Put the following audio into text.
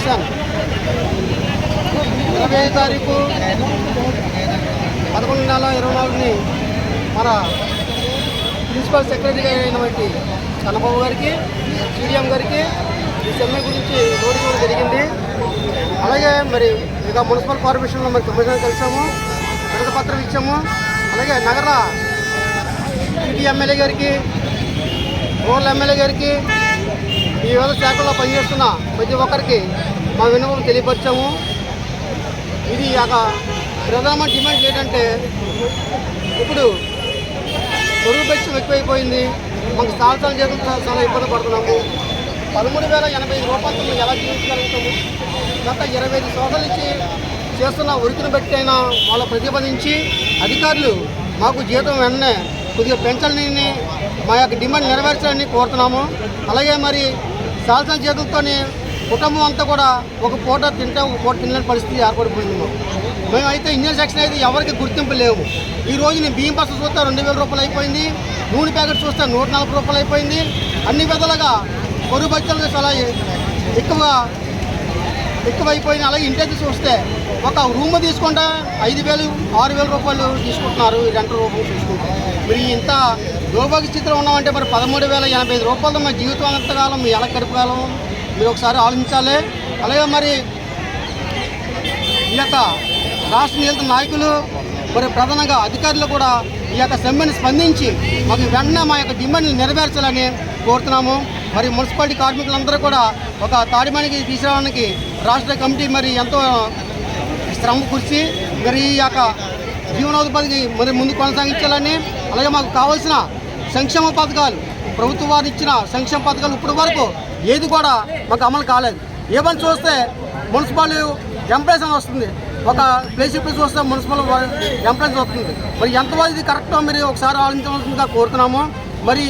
Commission 25 తారీఖు 11/24 మన principal secretary అయినటువంటి కన్నబాబు గారికి, సిడిఎం గారికి ఈ సమ్మె గురించి నోటీస్ ఇవ్వడం జరిగింది. అలాగే మరి ఇక మున్సిపల్ కార్పొరేషన్లో మరి కమిషనర్ కలిసాము, వినతి పత్రం ఇచ్చాము. అలాగే నగర సిటీ ఎమ్మెల్యే గారికి, రూరల్ ఎమ్మెల్యే గారికి, ఈ వివిధ శాఖల్లో పనిచేస్తున్న ప్రతి ఒక్కరికి మా విన్నపం తెలియపరిచాము. ఇది ప్రధానమైన డిమాండ్ ఏంటంటే, ఇప్పుడు పొరుగు బెచ్చు ఎక్కువైపోయింది. మాకు సంవత్సరాల జీతం చాలా ఇబ్బంది పడుతున్నాము. 13,085 రూపాయలతో మేము ఎలా జీవించగలుగుతాము? గత 25 సంవత్సరాల నుంచి చేస్తున్న ఉరికిని బట్టి అయినా వాళ్ళ ప్రతిపాదించి అధికారులు మాకు జీతం వెంటనే కొద్దిగా పెంచాలని, మా యొక్క డిమాండ్ నెరవేర్చాలని కోరుతున్నాము. అలాగే మరి సంవత్సరాల జీతంతో కుటుంబం అంతా కూడా ఒక పూట తింటే ఒక పూట తినలేని పరిస్థితి ఏర్పడిపోయింది. మేమైతే ఇంజనీర్ సెక్షన్ అయితే ఎవరికి గుర్తింపు లేవు. ఈ రోజు నేను బియ్యం బస్సు చూస్తే 2,000 రూపాయలు అయిపోయింది, నూనె ప్యాకెట్ చూస్తే 140 రూపాయలు అయిపోయింది. అన్ని విధాలుగా పొరుగు బడ్జెట్లు చాలా ఎక్కువైపోయింది. అలాగే ఇంటికి చూస్తే ఒక రూమ్ తీసుకుంటే 5,000, 6,000 రూపాయలు తీసుకుంటున్నారు ఈ రెంట్ రూపం చూసుకుంటే. మరి ఇంత దౌర్భాగ్య స్థితిలో ఉన్నామంటే మరి 13,085 రూపాయలతో మా జీవితం అంతకాలం ఎలా గడపగలం? మీరు ఒకసారి ఆలోచించాలి. అలాగే మరి ఈ యొక్క రాష్ట్ర నియంత్రణ నాయకులు మరి ప్రధానంగా అధికారులు కూడా ఈ యొక్క సమ్మెను స్పందించి మాకు వెంటనే మా యొక్క డిమాండ్లు నెరవేర్చాలని కోరుతున్నాము. మరి మున్సిపాలిటీ కార్మికులందరూ కూడా ఒక తాడిమానికి తీసుకురావడానికి రాష్ట్ర కమిటీ మరి ఎంతో శ్రమ కూర్చి మరి ఈ యొక్క జీవనోపాధికి మరి ముందు కొనసాగించాలని, అలాగే మాకు కావాల్సిన సంక్షేమ పథకాలు ప్రభుత్వం వారు ఇచ్చిన సంక్షేమ పథకాలు ఇప్పటి వరకు ఏది కూడా మాకు అమలు కాలేదు. ఏమని చూస్తే మున్సిపల్ ఎంప్లాయీస్ అని వస్తుంది, ఒక ప్లేస్ వస్తే మున్సిపల్ ఎంప్లాయీస్ వస్తుంది. మరి ఎంతవరకు ఇది కరెక్టో మీరు ఒకసారి ఆలోచించవలసిందిగా కోరుతున్నాము. మరి